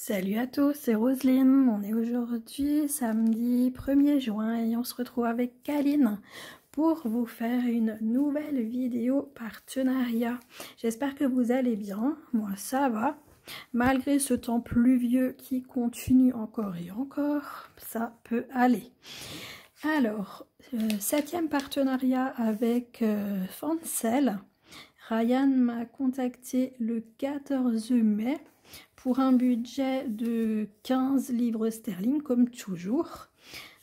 Salut à tous, c'est Roselyne. On est aujourd'hui samedi 1er juin et on se retrouve avec Kaline pour vous faire une nouvelle vidéo partenariat. J'espère que vous allez bien, moi ça va. Malgré ce temps pluvieux qui continue encore et encore, ça peut aller. Alors, 7e partenariat avec Fancel. Ryan m'a contacté le 14 mai pour un budget de 15 livres sterling comme toujours.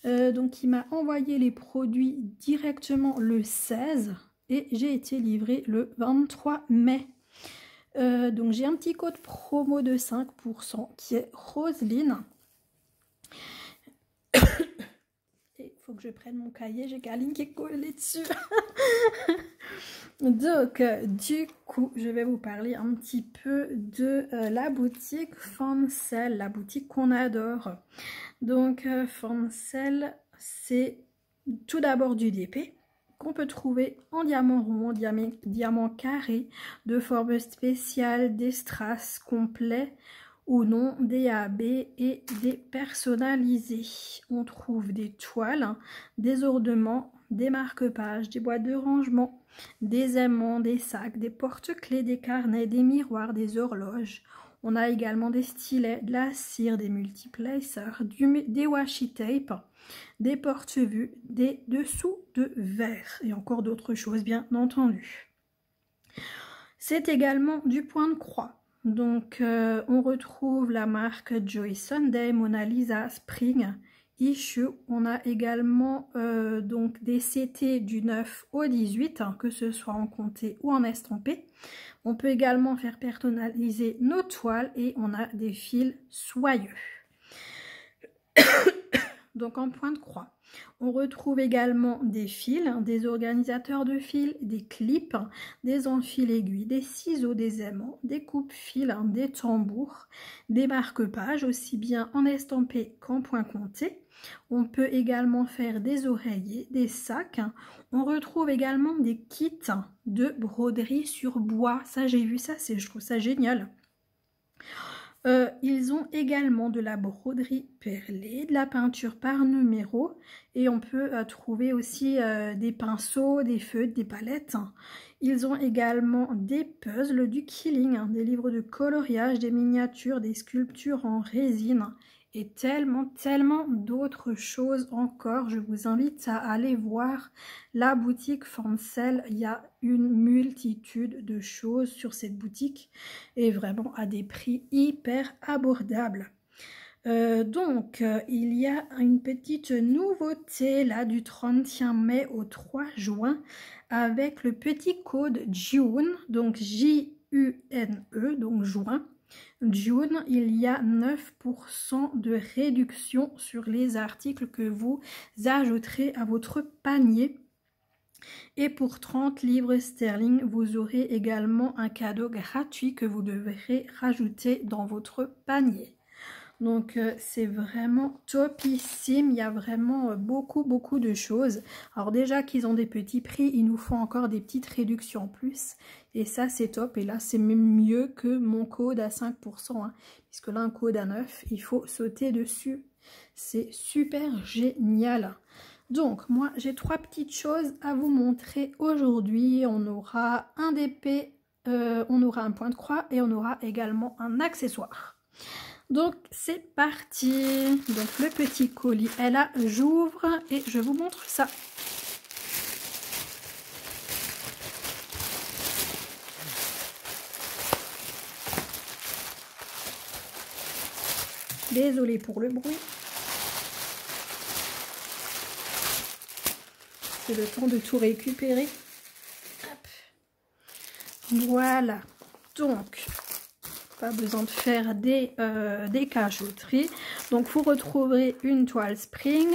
Donc il m'a envoyé les produits directement le 16 et j'ai été livrée le 23 mai. Donc j'ai un petit code promo de 5% qui est Roselyne. Et il faut que je prenne mon cahier, j'ai Kaline qui est collée dessus. Donc, du coup, je vais vous parler un petit peu de la boutique Fancel, la boutique qu'on adore. Donc, Fancel, c'est tout d'abord du DP qu'on peut trouver en diamant rond, diamant carré, de forme spéciale, des strass complets ou non, des AB et des personnalisés. On trouve des toiles, des ornements, des marque-pages, des boîtes de rangement, des aimants, des sacs, des porte-clés, des carnets, des miroirs, des horloges. On a également des stylets, de la cire, des multiplacers, des washi tape, des porte-vues, des dessous de verre et encore d'autres choses bien entendu. C'est également du point de croix. Donc on retrouve la marque Joy Sunday, Mona Lisa, Spring, Issue. On a également donc des CT du 9 au 18, hein, que ce soit en comté ou en estampé. On peut également faire personnaliser nos toiles et on a des fils soyeux. Donc en point de croix. On retrouve également des fils, des organisateurs de fils, des clips, des enfiles aiguilles, des ciseaux, des aimants, des coupes-fils, des tambours, des marque-pages, aussi bien en estampé qu'en point compté. On peut également faire des oreillers, des sacs. On retrouve également des kits de broderie sur bois. Ça, j'ai vu ça, je trouve ça génial. Ils ont également de la broderie perlée, de la peinture par numéro et on peut trouver aussi des pinceaux, des feutres, des palettes. Ils ont également des puzzles, du quilling, des livres de coloriage, des miniatures, des sculptures en résine et tellement d'autres choses encore. Je vous invite à aller voir la boutique Fancel. Il y a une multitude de choses sur cette boutique et vraiment à des prix hyper abordables. Il y a une petite nouveauté là du 31 mai au 3 juin avec le petit code June, donc J-U-N-E, donc juin. June, il y a 9% de réduction sur les articles que vous ajouterez à votre panier. Et pour 30 livres sterling, vous aurez également un cadeau gratuit que vous devrez rajouter dans votre panier. Donc c'est vraiment topissime, il y a vraiment beaucoup de choses. Alors déjà qu'ils ont des petits prix, ils nous font encore des petites réductions en plus. Et ça c'est top, et là c'est même mieux que mon code à 5%. Hein, puisque là un code à 9, il faut sauter dessus. C'est super génial. Donc moi j'ai 3 petites choses à vous montrer aujourd'hui. On aura un DP, on aura un point de croix et on aura également un accessoire. Donc c'est parti. Donc le petit colis est là, j'ouvre et je vous montre ça. Désolée pour le bruit. C'est le temps de tout récupérer. Hop. Voilà. Donc pas besoin de faire des cachotteries. Donc vous retrouverez une toile Spring,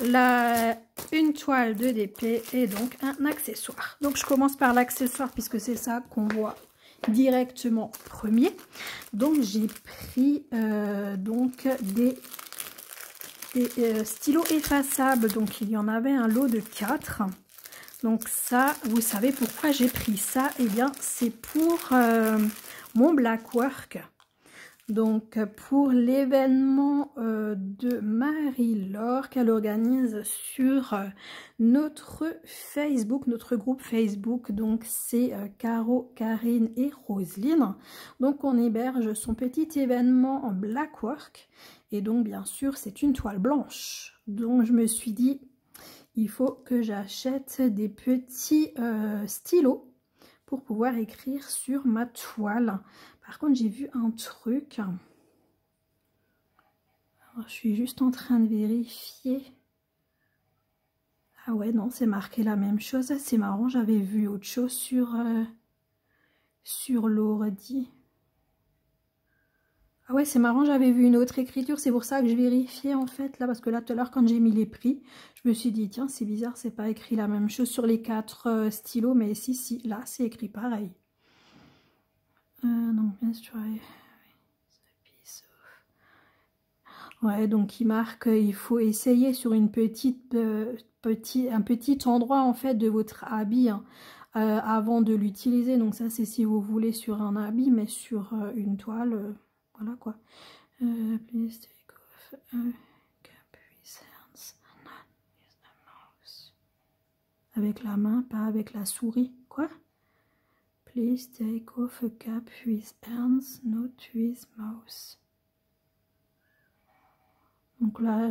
une toile de DP et donc un accessoire. Donc je commence par l'accessoire puisque c'est ça qu'on voit directement premier. Donc j'ai pris donc des stylos effaçables. Donc il y en avait un lot de 4. Donc ça, vous savez pourquoi j'ai pris ça? Eh bien c'est pour mon black work. Donc pour l'événement de Marie-Laure qu'elle organise sur notre Facebook, notre groupe Facebook, donc c'est Caro, Karine et Roselyne. Donc on héberge son petit événement en black work et donc bien sûr c'est une toile blanche. Donc je me suis dit il faut que j'achète des petits stylos pour pouvoir écrire sur ma toile. Par contre, j'ai vu un truc. Alors, je suis juste en train de vérifier. Ah ouais, non, c'est marqué la même chose. C'est marrant, j'avais vu autre chose sur l'ordi. Ah ouais, c'est marrant, j'avais vu une autre écriture. C'est pour ça que je vérifiais en fait là. Parce que là, tout à l'heure, quand j'ai mis les prix, je me suis dit, tiens, c'est bizarre, c'est pas écrit la même chose sur les 4 stylos. Mais si, là, c'est écrit pareil. Non, bien sûr. Ouais, donc il marque il faut essayer sur une un petit endroit en fait de votre habit hein, avant de l'utiliser. Donc ça c'est si vous voulez sur un habit, mais sur une toile, voilà quoi. Please take off cap with hands and not with the mouse. Avec la main, pas avec la souris. Quoi? Please take off a cap with hands, not with mouse. Donc là,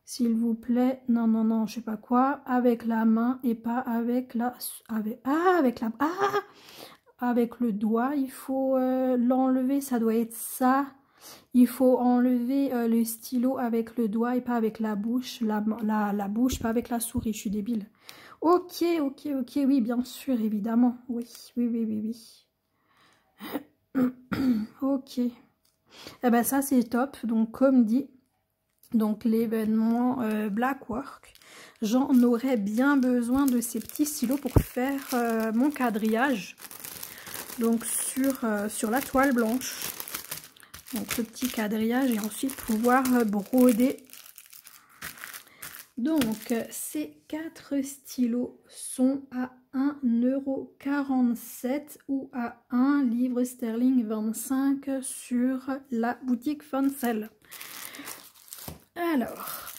s'il vous plaît, non, je sais pas quoi, avec la main et pas avec la... avec le doigt, il faut l'enlever, ça doit être ça. Il faut enlever le stylo avec le doigt et pas avec la bouche, la bouche, pas avec la souris, je suis débile. Ok, oui, bien sûr, évidemment, oui. Ok. Eh ben ça c'est top, donc comme dit, donc l'événement black work, j'en aurais bien besoin de ces petits stylos pour faire mon quadrillage, donc sur la toile blanche, donc le petit quadrillage et ensuite pouvoir broder. Donc ces 4 stylos sont à 1,47 € ou à 1 livre sterling 25 sur la boutique Foncel. Alors,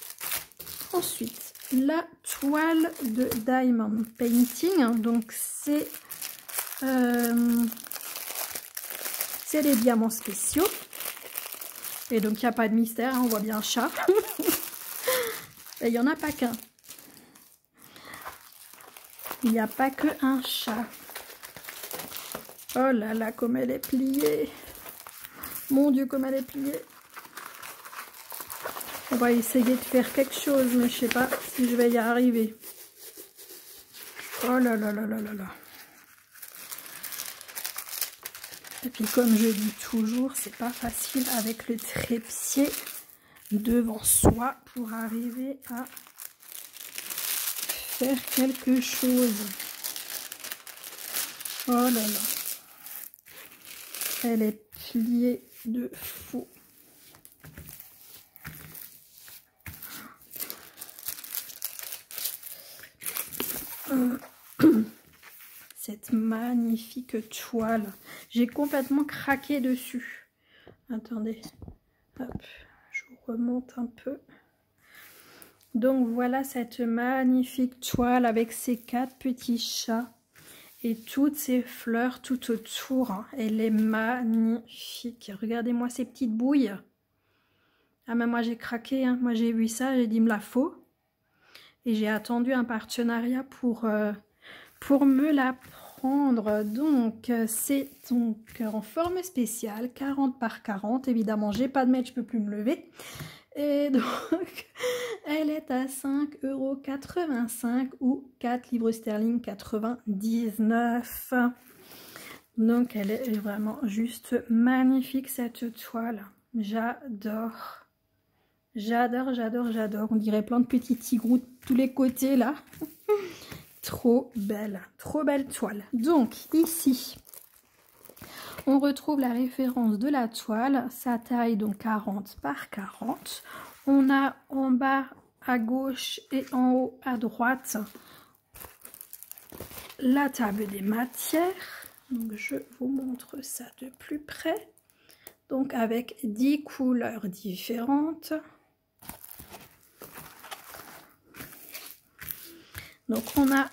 ensuite, la toile de Diamond Painting, donc c'est les diamants spéciaux. Et donc, il n'y a pas de mystère, hein, on voit bien un chat. Et il n'y en a pas qu'un. Il n'y a pas que un chat. Oh là là, comme elle est pliée. Mon Dieu, comme elle est pliée. On va essayer de faire quelque chose, mais je sais pas si je vais y arriver. Oh là là là là là là. Et puis comme je dis toujours, c'est pas facile avec le trépied devant soi pour arriver à faire quelque chose. Oh là là. Elle est pliée de fou. Cette magnifique toile. J'ai complètement craqué dessus. Attendez. Hop, je vous remonte un peu. Donc voilà cette magnifique toile avec ses 4 petits chats et toutes ces fleurs tout autour. Elle est magnifique. Regardez-moi ces petites bouilles. Ah mais moi j'ai craqué, hein. Moi j'ai vu ça, j'ai dit me la faut. Et j'ai attendu un partenariat pour me la prendre. Donc c'est donc en forme spéciale, 40 par 40. Évidemment j'ai pas de mètre, je peux plus me lever. Et donc elle est à 5,85 € ou 4 livres sterling 99. Donc elle est vraiment juste magnifique cette toile. J'adore. J'adore. On dirait plein de petits tigrous de tous les côtés là. Trop belle toile. Donc ici, on retrouve la référence de la toile, sa taille donc 40 par 40. On a en bas à gauche et en haut à droite la table des matières. Donc je vous montre ça de plus près. donc avec 10 couleurs différentes. Donc on a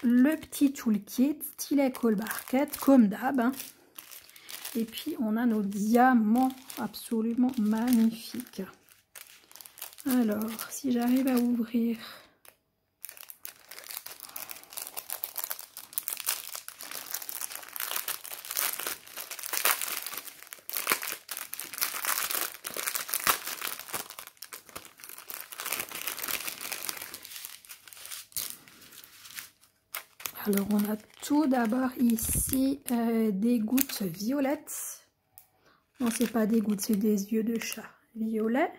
le petit toolkit, stylet colle barquette comme d'hab, hein. Et puis on a nos diamants absolument magnifiques. Alors si j'arrive à ouvrir, alors on a tout d'abord ici des gouttes violettes. Non, c'est pas des gouttes, c'est des yeux de chat violets.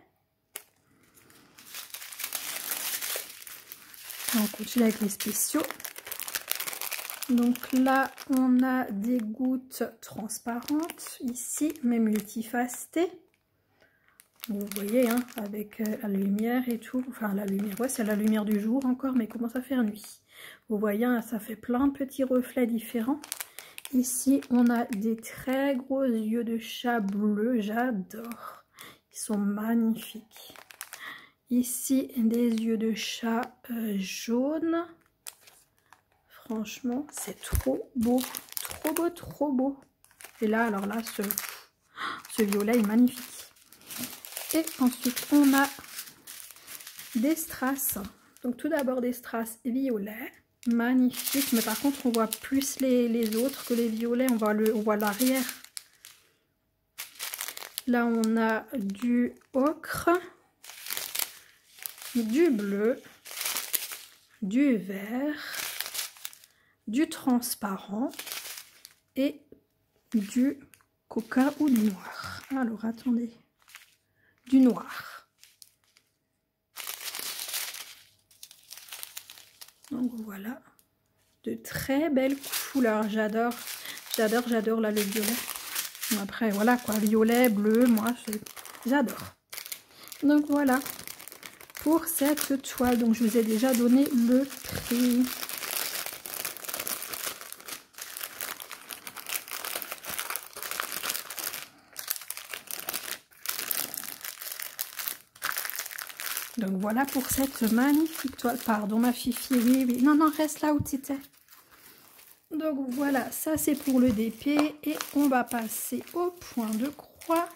On continue avec les spéciaux. Donc là, on a des gouttes transparentes ici, mais multifacetées. Vous voyez, hein, avec la lumière et tout. Enfin, la lumière, ouais, c'est la lumière du jour encore, mais il commence à faire nuit. Vous voyez, hein, ça fait plein de petits reflets différents. Ici, on a des très gros yeux de chat bleu. J'adore. Ils sont magnifiques. Ici, des yeux de chat jaune. Franchement, c'est trop beau. Trop beau, trop beau. Et là, alors là, ce violet est magnifique. Et ensuite, on a des strass. Donc, tout d'abord, des strass violets. Magnifique. Mais par contre, on voit plus les autres que les violets. On voit l'arrière. Là, on a du ocre, du bleu, du vert, du transparent et du coca ou du noir. Alors, attendez. Du noir. Donc voilà, de très belles couleurs. J'adore là le violet. Après voilà quoi, violet, bleu, moi j'adore. Donc voilà pour cette toile. Donc je vous ai déjà donné le prix. Donc voilà pour cette magnifique toile. Pardon ma fifi, oui, oui. Non, non, reste là où tu étais. Donc voilà, ça c'est pour le DP. Et on va passer au point de croix.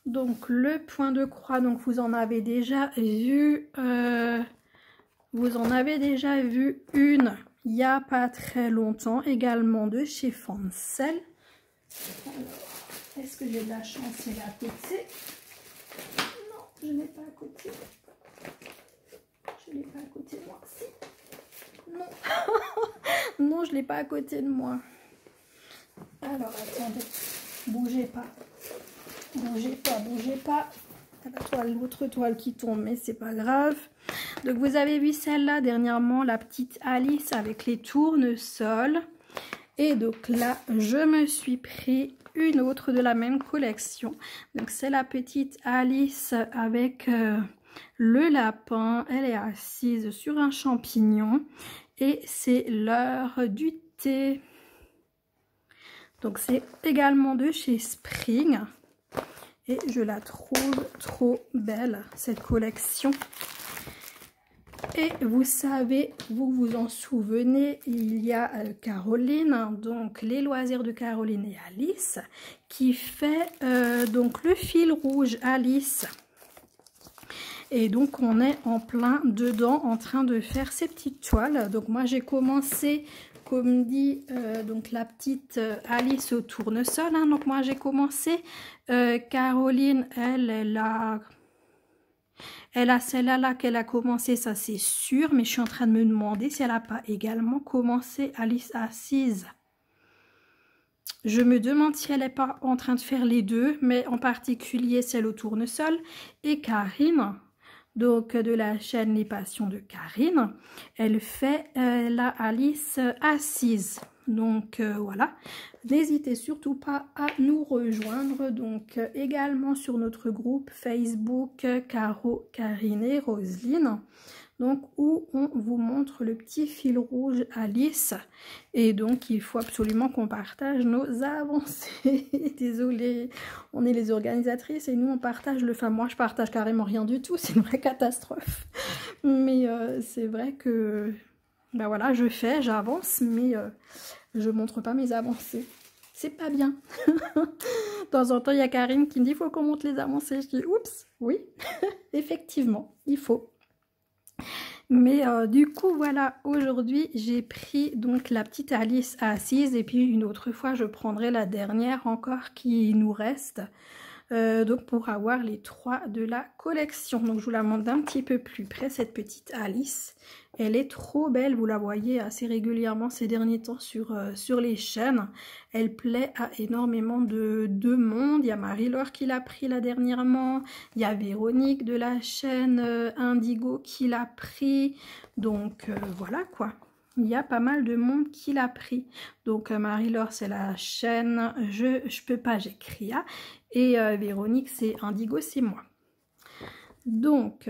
Donc le point de croix, donc vous en avez déjà vu. Vous en avez déjà vu une il n'y a pas très longtemps. Également de chez Fancel. Alors, est-ce que j'ai de la chance? Elle est à côté. Je n'ai pas à côté. Je n'ai pas à côté de moi. Si. Non. Non, je ne l'ai pas à côté de moi. Alors, attendez. Bougez pas. Bougez pas, bougez pas. L'autre toile qui tombe, mais c'est pas grave. Donc, vous avez vu celle-là dernièrement, la petite Alice avec les tournesols. Et donc là, je me suis pris une autre de la même collection. Donc c'est la petite Alice avec le lapin. Elle est assise sur un champignon et c'est l'heure du thé. Donc c'est également de chez Spring et je la trouve trop belle cette collection. Et vous savez, vous vous en souvenez, il y a Caroline, donc les loisirs de Caroline et Alice, qui fait donc le fil rouge Alice. Et donc on est en plein dedans en train de faire ces petites toiles. Donc moi j'ai commencé, comme dit, donc la petite Alice au tournesol. Hein. Donc moi j'ai commencé, Caroline, elle a celle-là qu'elle a commencé, ça c'est sûr, mais je suis en train de me demander si elle n'a pas également commencé Alice assise. Je me demande si elle n'est pas en train de faire les deux, mais en particulier celle au tournesol. Et Karine, donc de la chaîne Les Passions de Karine, elle fait la Alice assise. Donc voilà, n'hésitez surtout pas à nous rejoindre, donc également sur notre groupe Facebook Caro, Karine et Roselyne. donc où on vous montre le petit fil rouge Alice. Et donc il faut absolument qu'on partage nos avancées. Désolée, on est les organisatrices et nous on partage le... Enfin moi je partage carrément rien du tout, c'est une vraie catastrophe. Mais c'est vrai que... Ben voilà, j'avance, mais je montre pas mes avancées. C'est pas bien. De temps en temps, il y a Karine qui me dit il faut qu'on monte les avancées. Je dis oups, oui, effectivement, il faut. Mais du coup, voilà, aujourd'hui, j'ai pris donc la petite Alice assise et puis une autre fois, je prendrai la dernière encore qui nous reste. Donc pour avoir les 3 de la collection. Donc je vous la montre d'un petit peu plus près, cette petite Alice. Elle est trop belle, vous la voyez assez régulièrement ces derniers temps sur les chaînes. Elle plaît à énormément de monde. Il y a Marie-Laure qui l'a pris là dernièrement. Il y a Véronique de la chaîne Indigo qui l'a pris. Donc voilà quoi. Il y a pas mal de monde qui l'a pris. Donc Marie-Laure c'est la chaîne Je peux pas, j'écris à. Et Véronique c'est Indigo, c'est moi. Donc,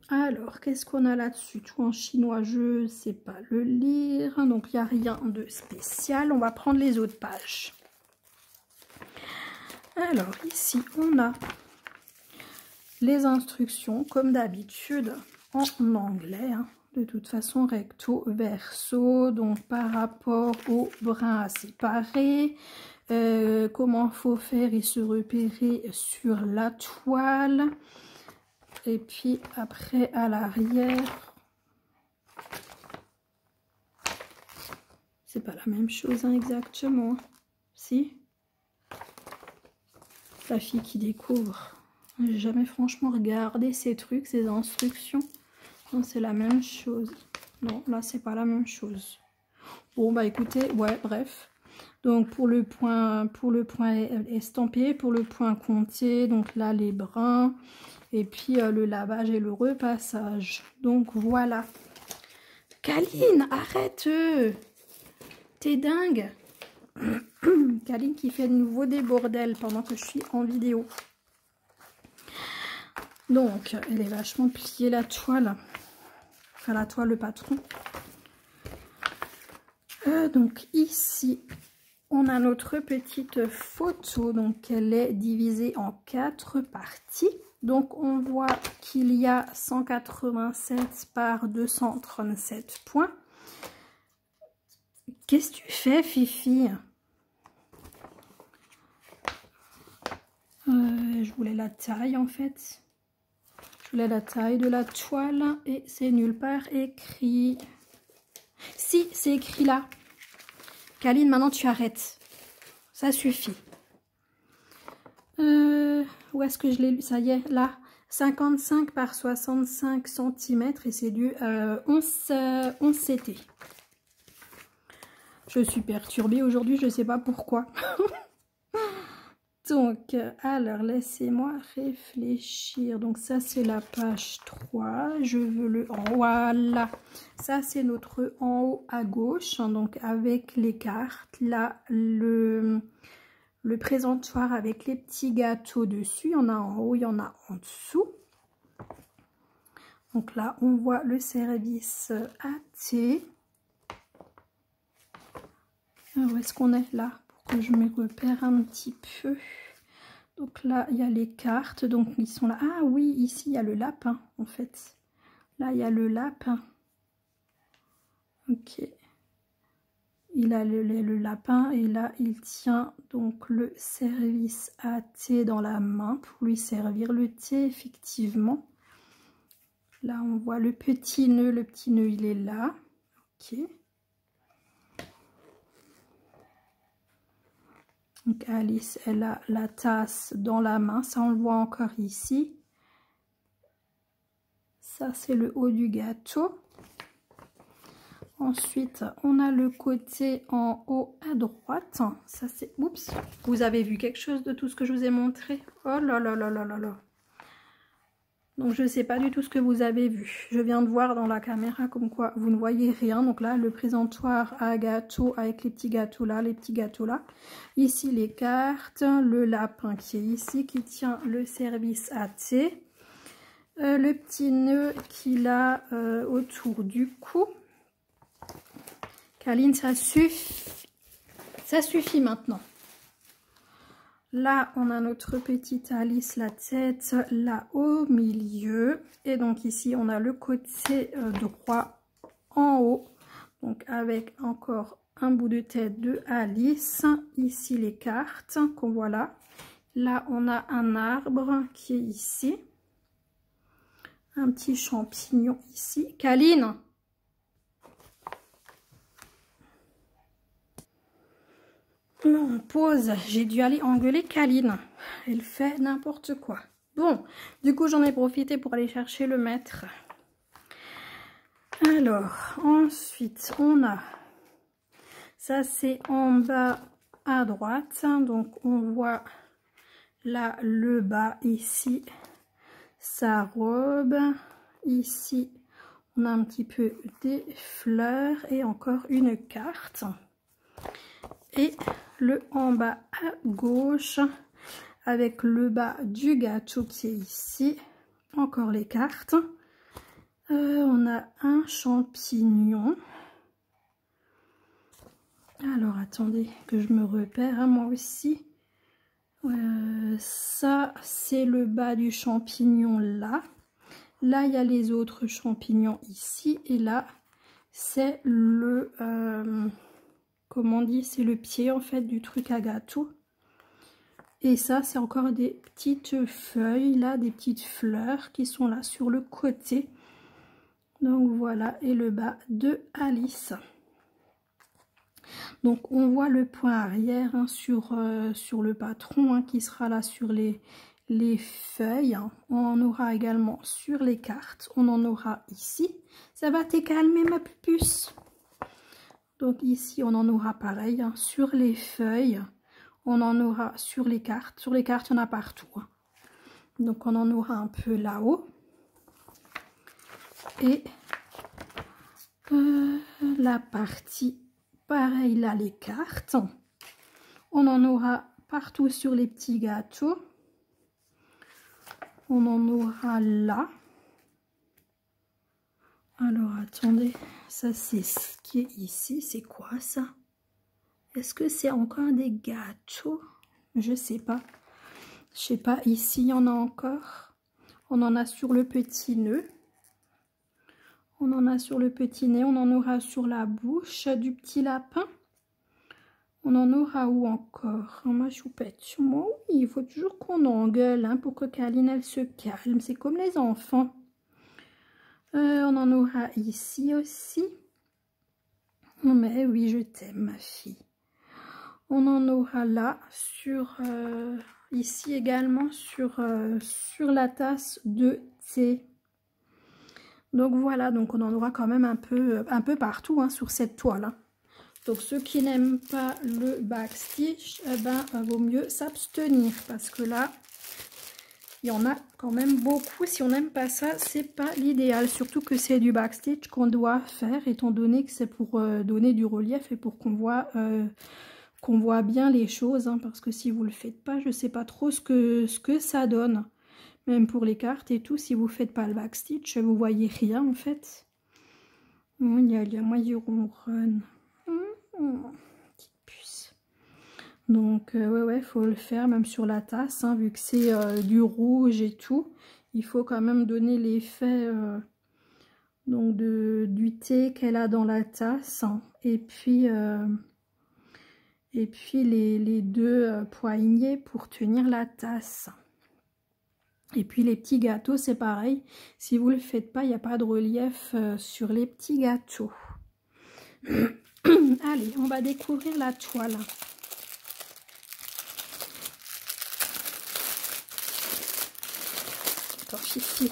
alors qu'est-ce qu'on a là-dessus? Tout en chinois, je sais pas le lire. Donc il n'y a rien de spécial. On va prendre les autres pages. Alors ici on a les instructions comme d'habitude en anglais. Hein. De toute façon recto verso, donc par rapport au brin à séparer, comment faut faire et se repérer sur la toile, et puis après à l'arrière c'est pas la même chose hein, exactement, si la fille qui découvre, j'ai jamais franchement regardé ces trucs, ces instructions. Non, c'est la même chose. Non, là, c'est pas la même chose. Bon, bah écoutez, ouais, bref. Donc, pour le point estampé, pour le point compté, donc là, les brins. Et puis, le lavage et le repassage. Donc, voilà. Kaline, arrête! T'es dingue! Kaline qui fait de nouveau des bordels pendant que je suis en vidéo. Donc, elle est vachement pliée, la toile. Enfin, la toile, le patron. Donc, ici, on a notre petite photo. Donc, elle est divisée en 4 parties. Donc, on voit qu'il y a 187 par 237 points. Qu'est-ce que tu fais, Fifi? Je voulais la taille, en fait. Je voulais la taille de la toile et c'est nulle part écrit. Si, c'est écrit là. Kaline, maintenant tu arrêtes. Ça suffit. Où est-ce que je l'ai lu? Ça y est, là. 55 par 65 cm et c'est du 11 CT. Je suis perturbée aujourd'hui, je ne sais pas pourquoi. Donc, alors, laissez-moi réfléchir. Donc, ça, c'est la page 3. Je veux le... Voilà. Ça, c'est notre en haut à gauche. Hein, donc, avec les cartes. Là, le présentoir avec les petits gâteaux dessus. Il y en a en haut, il y en a en dessous. Donc, là, on voit le service AT. Où est-ce qu'on est là? Que je me repère un petit peu. Donc là, il y a les cartes. Donc, ils sont là. Ah oui, ici, il y a le lapin, en fait. Là, il y a le lapin. Ok. Il a le lapin. Et là, il tient donc le service à thé dans la main pour lui servir le thé, effectivement. Là, on voit le petit nœud. Le petit nœud, il est là. Ok. Donc Alice, elle a la tasse dans la main, ça on le voit encore ici. Ça c'est le haut du gâteau. Ensuite, on a le côté en haut à droite. Ça c'est... Oups, vous avez vu quelque chose de tout ce que je vous ai montré? Oh là là là là là là. Donc je ne sais pas du tout ce que vous avez vu. Je viens de voir dans la caméra comme quoi vous ne voyez rien. Donc là, le présentoir à gâteau avec les petits gâteaux là, les petits gâteaux là. Ici, les cartes, le lapin qui est ici, qui tient le service à thé. le petit nœud qu'il a autour du cou. Kaline, ça suffit. Ça suffit maintenant. Là, on a notre petite Alice, la tête là au milieu. Et donc ici, on a le côté droit en haut. Donc avec encore un bout de tête de Alice. Ici, les cartes qu'on voit là. Là, on a un arbre qui est ici. Un petit champignon ici. Kaline! Non, pause, j'ai dû aller engueuler Kaline. Elle fait n'importe quoi. Bon, du coup, j'en ai profité pour aller chercher le maître. Alors, ensuite, on a... Ça, c'est en bas à droite. Donc, on voit là le bas ici, sa robe. Ici, on a un petit peu des fleurs et encore une carte. Et le en bas à gauche avec le bas du gâteau qui est ici. Encore les cartes. On a un champignon. Alors attendez que je me repère hein, moi aussi. Ça c'est le bas du champignon là. Là il y a les autres champignons ici. Et là c'est le... comment on dit, c'est le pied en fait du truc à gâteau. Et ça c'est encore des petites feuilles là, des petites fleurs qui sont là sur le côté. Donc voilà, et le bas de Alice. Donc on voit le point arrière hein, sur le patron hein, qui sera là sur les feuilles. On en aura également sur les cartes. On en aura ici. Ça va te calmer ma pupuce? Donc ici, on en aura pareil hein, sur les feuilles. On en aura sur les cartes. Sur les cartes, il y en a partout. Hein. Donc on en aura un peu là-haut. Et la partie, pareil là, les cartes. On en aura partout sur les petits gâteaux. On en aura là. Alors attendez, ça c'est ce qui est ici, c'est quoi ça? Est-ce que c'est encore des gâteaux? Je sais pas. Je sais pas, ici il y en a encore. On en a sur le petit nœud. On en a sur le petit nez, on en aura sur la bouche du petit lapin. On en aura où encore? Ma choupette, moi oui, il faut toujours qu'on engueule hein, pour que Kaline elle se calme. C'est comme les enfants. On en aura ici aussi. Mais oui, je t'aime ma fille. On en aura là, sur ici également, sur la tasse de thé. Donc voilà, donc on en aura quand même un peu partout hein, sur cette toile. Hein. Donc ceux qui n'aiment pas le backstitch, eh ben, vaut mieux s'abstenir parce que là, il y en a quand même beaucoup. Si on n'aime pas ça, c'est pas l'idéal. Surtout que c'est du backstitch qu'on doit faire, étant donné que c'est pour donner du relief et pour qu'on voit bien les choses. Hein, parce que si vous le faites pas, je sais pas trop ce que ça donne. Même pour les cartes et tout, si vous faites pas le backstitch, vous voyez rien en fait. Il y a moyen ronronne. Petite puce. Donc ouais, faut le faire même sur la tasse, hein, vu que c'est du rouge et tout. Il faut quand même donner l'effet donc du thé qu'elle a dans la tasse. Hein, et puis les deux poignées pour tenir la tasse. Et puis les petits gâteaux, c'est pareil. Si vous ne le faites pas, il n'y a pas de relief sur les petits gâteaux. Allez, on va découvrir la toile. Attends, ici,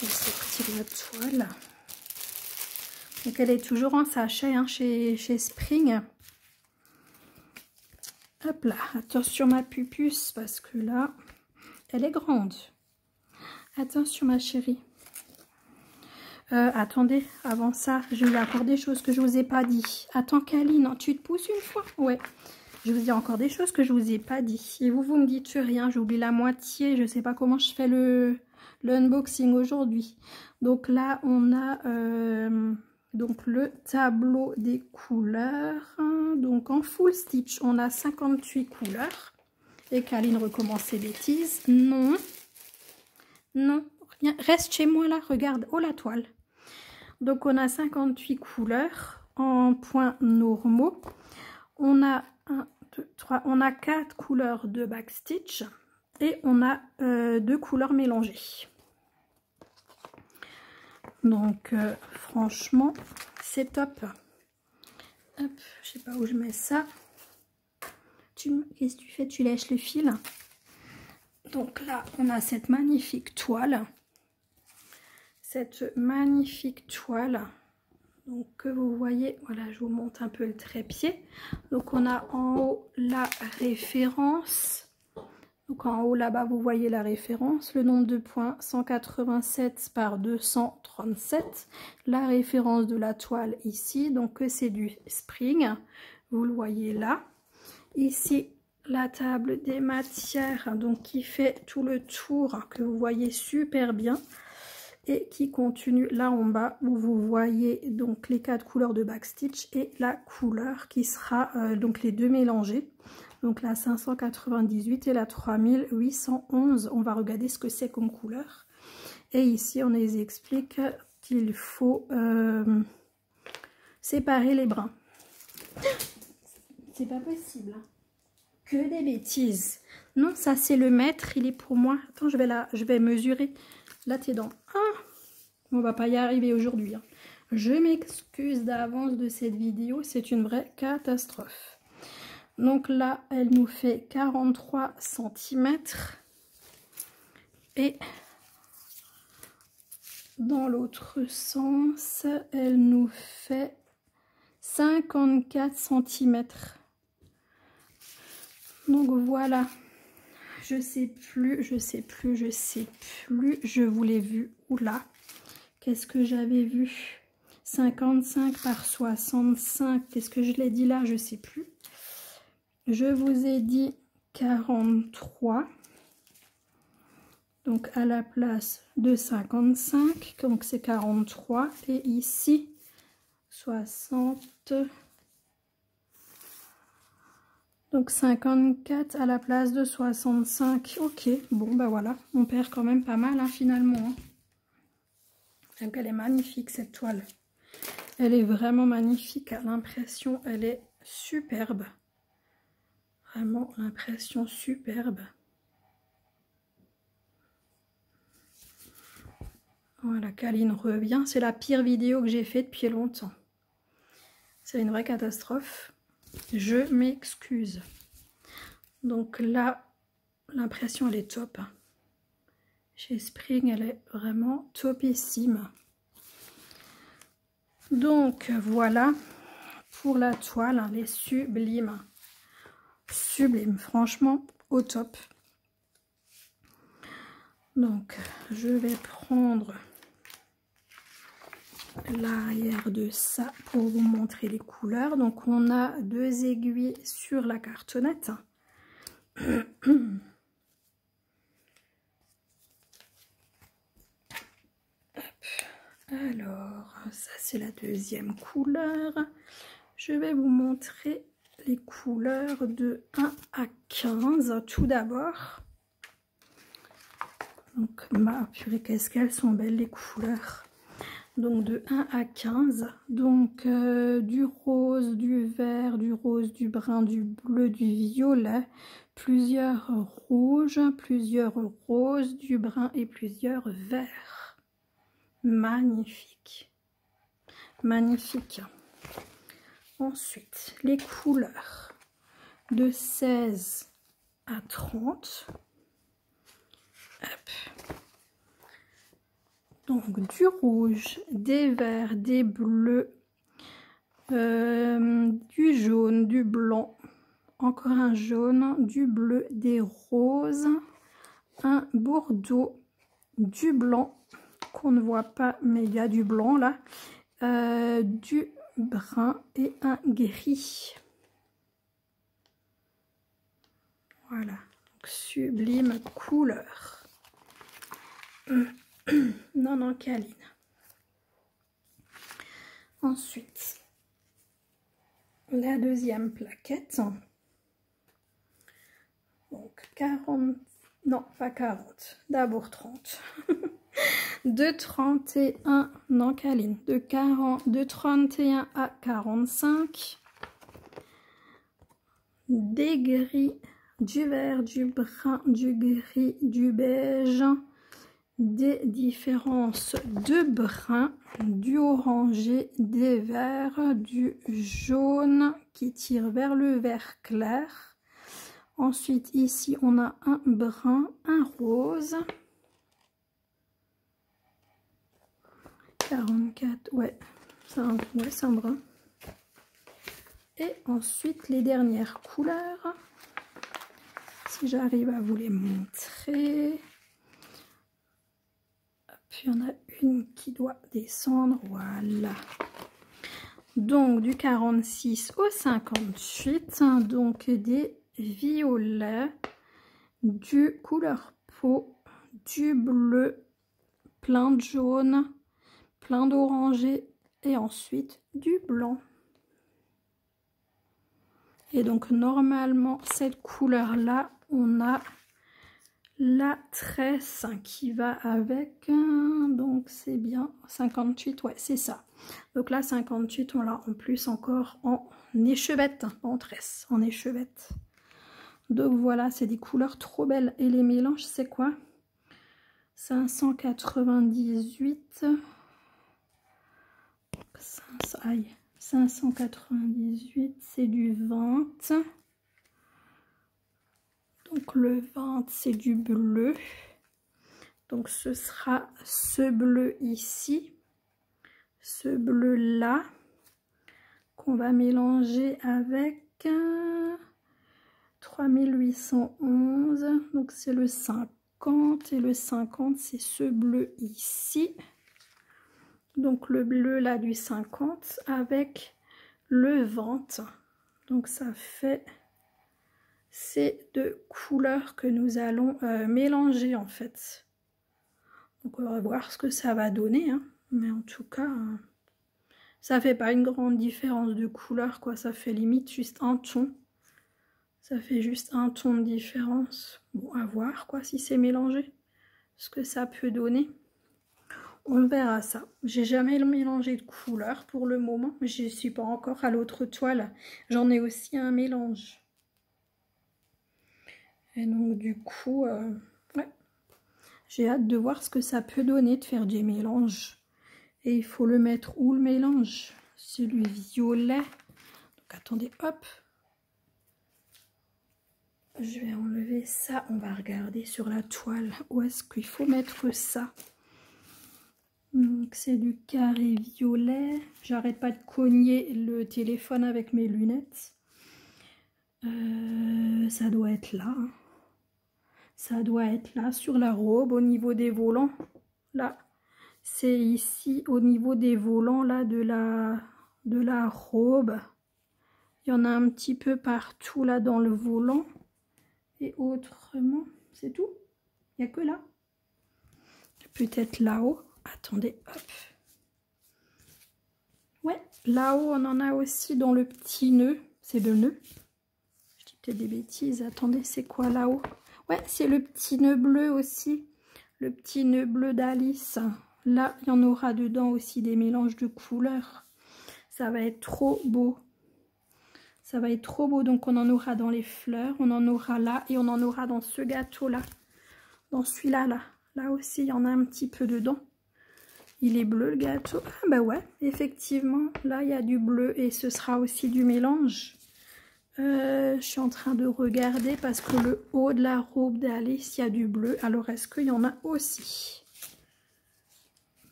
je vais sortir la toile. Donc elle est toujours en sachet hein, chez Spring. Hop là, attention ma pupuce, parce que là... Elle est grande. Attention ma chérie. Attendez, avant ça, je vais encore des choses que je vous ai pas dit. Attends Kaline, tu te pousses une fois? Ouais. Je vous dis encore des choses que je vous ai pas dit. Et vous me dites rien, j'oublie la moitié. Je sais pas comment je fais le l'unboxing aujourd'hui. Donc là, on a donc le tableau des couleurs. Donc en full stitch, on a 58 couleurs. Et Kaline recommence ses bêtises. Non, non, rien. Reste chez moi là, regarde, oh la toile. Donc on a 58 couleurs en points normaux. On a 1, 2, 3, on a 4 couleurs de backstitch et on a 2 couleurs mélangées. Donc franchement, c'est top. Hop, je sais pas où je mets ça. Qu'est-ce que tu fais? Tu lèches le fil. Donc là, on a cette magnifique toile. Cette magnifique toile. Donc que vous voyez, voilà, je vous montre un peu le trépied. Donc on a en haut la référence. Donc en haut là-bas, vous voyez la référence. Le nombre de points, 187 par 237. La référence de la toile ici, donc que c'est du spring. Vous le voyez là. Ici, la table des matières, donc qui fait tout le tour, que vous voyez super bien. Et qui continue là en bas, où vous voyez donc les 4 couleurs de backstitch et la couleur qui sera donc les 2 mélangées. Donc la 598 et la 3811. On va regarder ce que c'est comme couleur. Et ici, on les explique qu'il faut séparer les brins. C'est pas possible. Que des bêtises. Non, ça c'est le mètre, il est pour moi. Attends, je vais mesurer. Là, t'es dans. Ah, on va pas y arriver aujourd'hui. Hein. Je m'excuse d'avance de cette vidéo, c'est une vraie catastrophe. Donc là, elle nous fait 43 cm. Et dans l'autre sens, elle nous fait 54 cm. Donc voilà, je sais plus, je vous l'ai vu, oula, qu'est-ce que j'avais vu, 55 par 65, qu'est-ce que je l'ai dit là, je sais plus, je vous ai dit 43, donc à la place de 55, donc c'est 43, et ici 60. Donc 54 à la place de 65. Ok, bon bah voilà, on perd quand même pas mal hein, finalement. Hein. Donc elle est magnifique cette toile. Elle est vraiment magnifique. L'impression, elle est superbe. Vraiment l'impression superbe. Voilà, Kaline revient. C'est la pire vidéo que j'ai faite depuis longtemps. C'est une vraie catastrophe. Je m'excuse. Donc là, l'impression elle est top. Chez Spring, elle est vraiment topissime. Donc voilà pour la toile, elle est sublime. Sublime, franchement au top. Donc je vais prendre l'arrière de ça pour vous montrer les couleurs. Donc on a 2 aiguilles sur la cartonnette. Alors ça c'est la deuxième couleur. Je vais vous montrer les couleurs de 1 à 15 tout d'abord. Donc ma purée, qu'est-ce qu'elles sont belles les couleurs. Donc de 1 à 15, donc du rose, du vert, du rose, du brun, du bleu, du violet, plusieurs rouges, plusieurs roses, du brun et plusieurs verts. Magnifique. Magnifique. Ensuite, les couleurs de 16 à 30. Hop. Donc du rouge, des verts, des bleus, du jaune, du blanc, encore un jaune, du bleu, des roses, un bordeaux, du blanc qu'on ne voit pas mais il y a du blanc là, du brun et un gris. Voilà, donc sublime couleur. non alcaline. Ensuite, la deuxième plaquette. Donc 40, non pas 40, d'abord 30. De 31 alcaline, de 31 à 45. Des gris, du vert, du brun, du gris, du beige, des différences de brun, du orangé, des verts, du jaune qui tire vers le vert clair. Ensuite ici on a un brun, un rose. 44, ouais, c'est un brun. Et ensuite les dernières couleurs, si j'arrive à vous les montrer. Puis il y en a une qui doit descendre, voilà. Donc du 46 au 58, donc des violets, du couleur peau, du bleu, plein de jaune, plein d'orangé et ensuite du blanc. Et donc normalement cette couleur là, on a la tresse qui va avec, donc c'est bien 58, ouais c'est ça. Donc là 58 on l'a en plus encore en échevette, pas en tresse, en échevette. Donc voilà, c'est des couleurs trop belles. Et les mélanges c'est quoi? 598, 598 c'est du 20. Donc le 20 c'est du bleu. Donc ce sera ce bleu ici, ce bleu là, qu'on va mélanger avec 3811. Donc c'est le 50 et le 50 c'est ce bleu ici. Donc le bleu là du 50 avec le 20. Donc ça fait ces deux couleurs que nous allons mélanger en fait. Donc on va voir ce que ça va donner, hein. Mais en tout cas, ça fait pas une grande différence de couleur, quoi. Ça fait limite juste un ton. Ça fait juste un ton de différence. Bon, à voir, quoi, si c'est mélangé. Ce que ça peut donner. On verra ça. J'ai jamais mélangé de couleurs pour le moment. Mais je suis pas encore à l'autre toile. J'en ai aussi un mélange. Et donc du coup, ouais. J'ai hâte de voir ce que ça peut donner de faire des mélanges. Et il faut le mettre où le mélange? Celui violet. Donc attendez, hop. Je vais enlever ça. On va regarder sur la toile. Où est-ce qu'il faut mettre ça? Donc c'est du carré violet. J'arrête pas de cogner le téléphone avec mes lunettes. Ça doit être là. Hein. Ça doit être là sur la robe au niveau des volants. Là, c'est ici au niveau des volants là de la robe. Il y en a un petit peu partout là dans le volant. Et autrement, c'est tout. Il n'y a que là. Peut-être là-haut. Attendez, hop. Ouais, là-haut on en a aussi dans le petit nœud. C'est le nœud. Je dis peut-être des bêtises. Attendez, c'est quoi là-haut? Ouais, c'est le petit nœud bleu aussi. Le petit nœud bleu d'Alice. Là, il y en aura dedans aussi des mélanges de couleurs. Ça va être trop beau. Ça va être trop beau. Donc, on en aura dans les fleurs. On en aura là. Et on en aura dans ce gâteau-là. Dans celui-là, là. Là aussi, il y en a un petit peu dedans. Il est bleu, le gâteau. Ah, bah ouais. Effectivement, là, il y a du bleu. Et ce sera aussi du mélange. Je suis en train de regarder parce que le haut de la robe d'Alice, il y a du bleu. Alors, est-ce qu'il y en a aussi?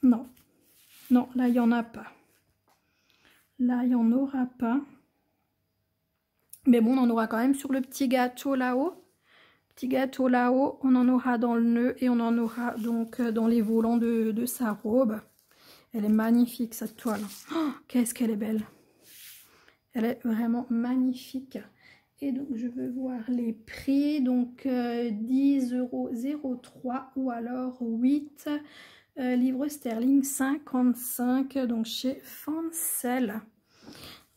Non. Non, là, il n'y en a pas. Là, il n'y en aura pas. Mais bon, on en aura quand même sur le petit gâteau là-haut. Petit gâteau là-haut, on en aura dans le nœud et on en aura donc dans les volants de sa robe. Elle est magnifique, cette toile. Oh, qu'est-ce qu'elle est belle. Elle est vraiment magnifique. Et donc je veux voir les prix, donc 10,03 € ou alors 8 livres sterling 55, donc chez Fancel.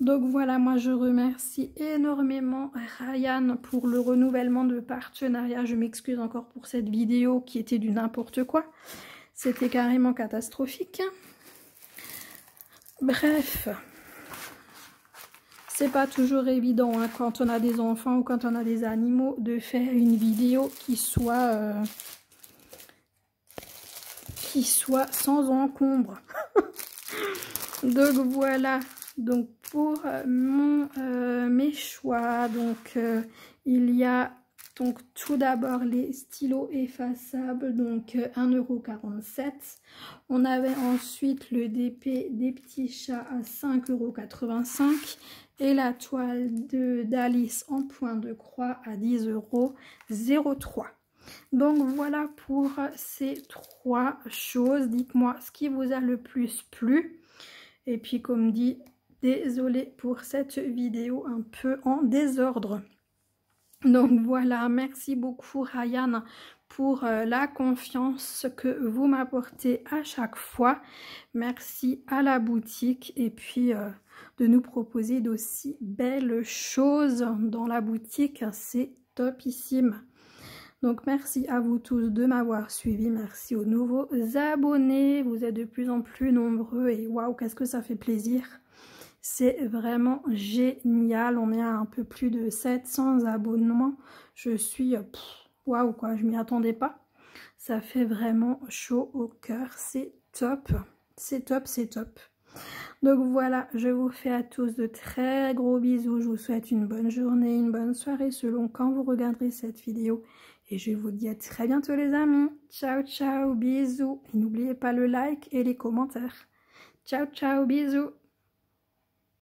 Donc voilà, moi je remercie énormément Ryan pour le renouvellement de partenariat. Je m'excuse encore pour cette vidéo qui était du n'importe quoi. C'était carrément catastrophique. Bref, c'est pas toujours évident hein, quand on a des enfants ou quand on a des animaux de faire une vidéo qui soit sans encombre. Donc voilà. Donc pour mes choix, donc il y a donc tout d'abord les stylos effaçables, donc 1,47 €. On avait ensuite le DP des petits chats à 5,85 € et la toile d'Alice en point de croix à 10,03 €. Donc voilà pour ces 3 choses. Dites-moi ce qui vous a le plus plu. Et puis comme dit, désolée pour cette vidéo un peu en désordre. Donc voilà, merci beaucoup Ryan pour la confiance que vous m'apportez à chaque fois. Merci à la boutique et puis de nous proposer d'aussi belles choses dans la boutique. C'est topissime. Donc merci à vous tous de m'avoir suivi, merci aux nouveaux abonnés, vous êtes de plus en plus nombreux et waouh, qu'est-ce que ça fait plaisir. C'est vraiment génial, on est à un peu plus de 700 abonnements, je suis waouh quoi, je m'y attendais pas. Ça fait vraiment chaud au cœur, c'est top, c'est top, c'est top. Donc voilà, je vous fais à tous de très gros bisous, je vous souhaite une bonne journée, une bonne soirée selon quand vous regarderez cette vidéo. Et je vous dis à très bientôt les amis. Ciao, ciao, bisous. Et n'oubliez pas le like et les commentaires. Ciao, ciao, bisous.